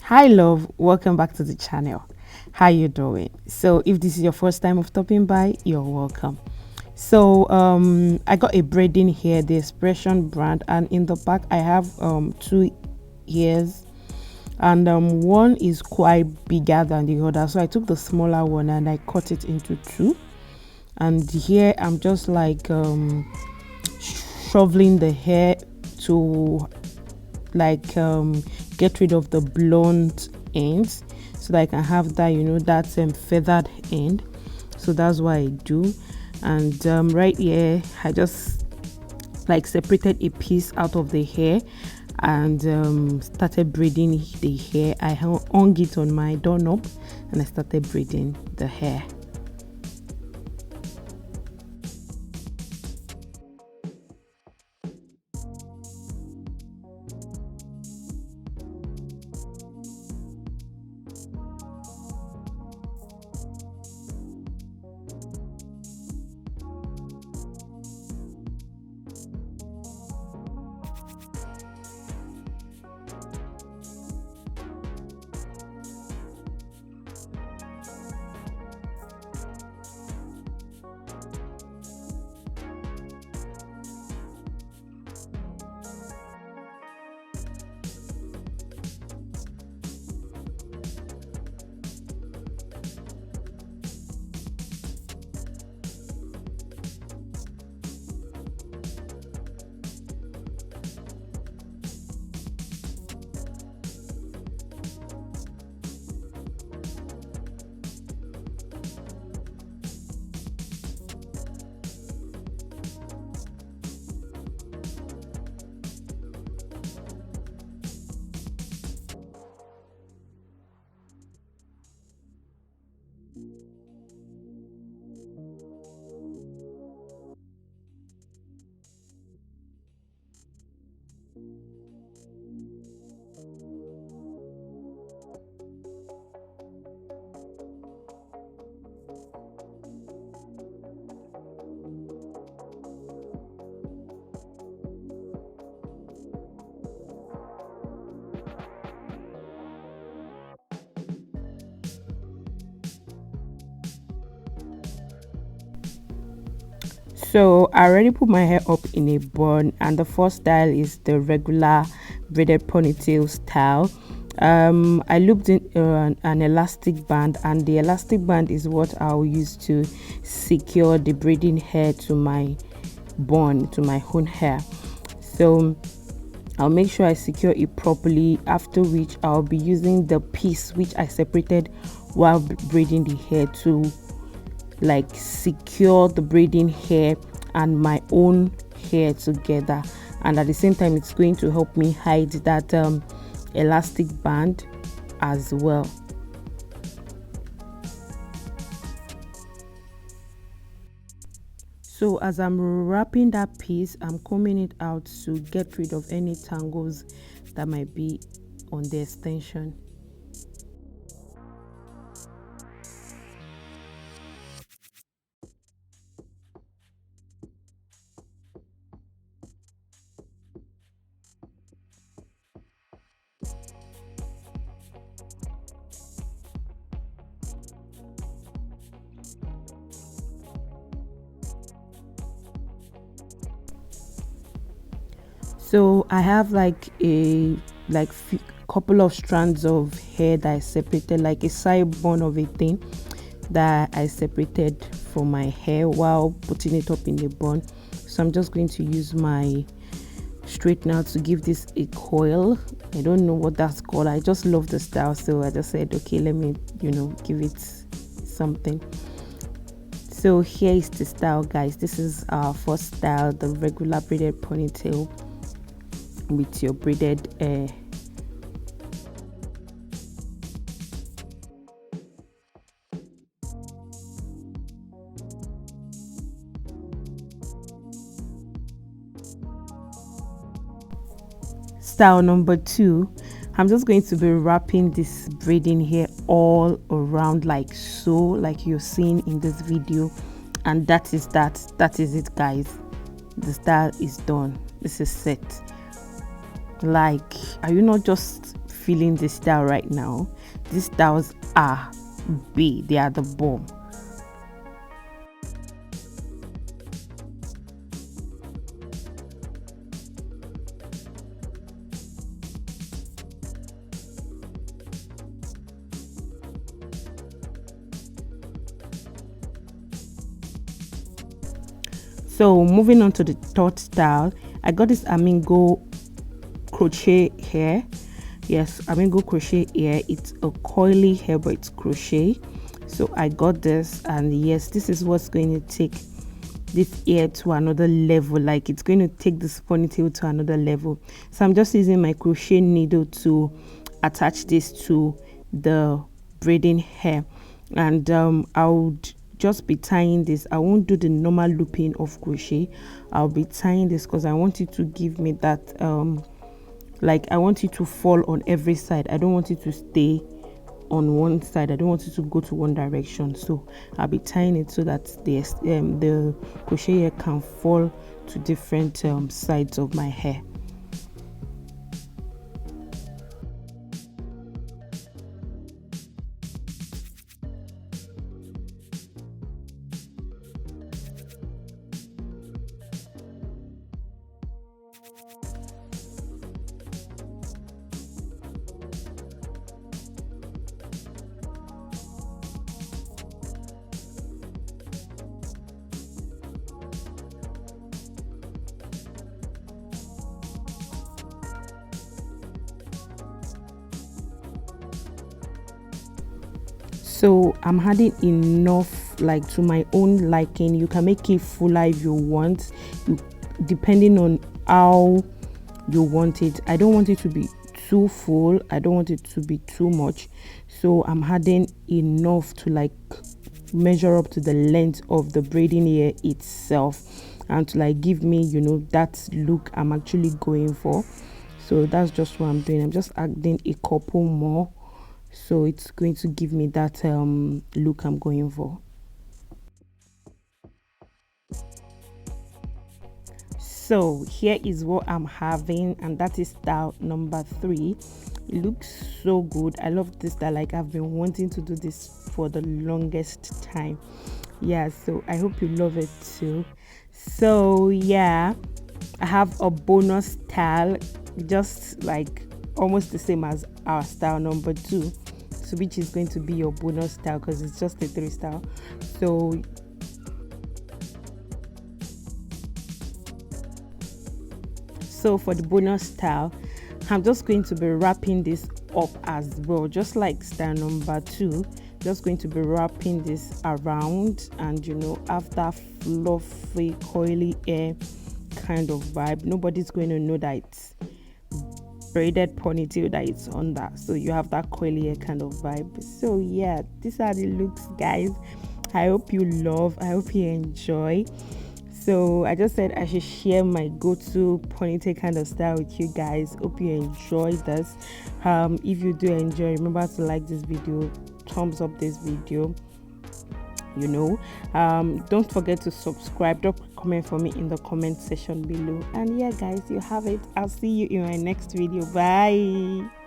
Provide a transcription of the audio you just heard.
Hi love, welcome back to the channel. How you doing? So if this is your first time of stopping by, you're welcome. So I got a braiding here, the Expression brand, and in the back I have two ears, and one is quite bigger than the other, so I took the smaller one and I cut it into two. And here I'm just like shoveling the hair to like get rid of the blunt ends so that I can have that, that feathered end. So that's what I do. And right here I just like separated a piece out of the hair and started braiding the hair. I hung it on my doorknob and I started braiding the hair. So I already put my hair up in a bun, and the first style is the regular braided ponytail style. I looped in an elastic band, and the elastic band is what I'll use to secure the braiding hair to my bun, to my own hair. So I'll make sure I secure it properly, after which I'll be using the piece which I separated while braiding the hair to like secure the braiding hair and my own hair together, and at the same time it's going to help me hide that elastic band as well. So as I'm wrapping that piece, I'm combing it out to get rid of any tangles that might be on the extension. So I have like a couple of strands of hair that I separated, like a side bun of a thing that I separated for my hair while putting it up in the bun. So I'm just going to use my straightener to give this a coil. I don't know what that's called. I just love the style, so I just said, okay, let me give it something. So here is the style, guys. This is our first style, the regular braided ponytail with your braided hair. Style number 2, I'm just going to be wrapping this braiding hair all around like so, like you're seeing in this video, and that is it, guys. The style is done. This is set. Like, are you not just feeling this style right now. These styles are big, they are the bomb. So moving on to the third style, I got this Amingo crochet hair. Yes, Amingo crochet hair. It's a coily hair, but it's crochet. So I got this, and yes, this is what's going to take this hair to another level. Like, it's going to take this ponytail to another level. So I'm just using my crochet needle to attach this to the braiding hair, and I would just be tying this. I won't do the normal looping of crochet. I'll be tying this because I want it to give me that like, I want it to fall on every side. I don't want it to stay on one side. I don't want it to go to one direction. So I'll be tying it so that the crochet hair can fall to different sides of my hair. So I'm adding enough, like, to my own liking. You can make it fuller if you want, depending on how you want it. I don't want it to be too full, I don't want it to be too much, so I'm adding enough to like measure up to the length of the braiding hair itself, and to like give me, you know, that look I'm actually going for. So that's just what I'm doing. I'm just adding a couple more, so it's going to give me that look I'm going for. So here is what I'm having, and that is style number 3. It looks so good. I love this style. Like, I've been wanting to do this for the longest time. Yeah, so I hope you love it too. So yeah, I have a bonus style, just like almost the same as our style number 2, so which is going to be your bonus style because it's just a 3 style. So for the bonus style, I'm just going to be wrapping this up as well, just like style number 2. Just going to be wrapping this around, and you know, have that fluffy coily hair kind of vibe. Nobody's going to know that it's braided ponytail that it's on that, so you have that coily hair kind of vibe. So yeah, these are the looks, guys. I hope you love, I hope you enjoy. So I just said I should share my go-to ponytail kind of style with you guys. Hope you enjoy this. If you do enjoy, remember to like this video, thumbs up this video, you know. Don't forget to subscribe, drop a comment for me in the comment section below. And yeah, guys, you have it. I'll see you in my next video. Bye.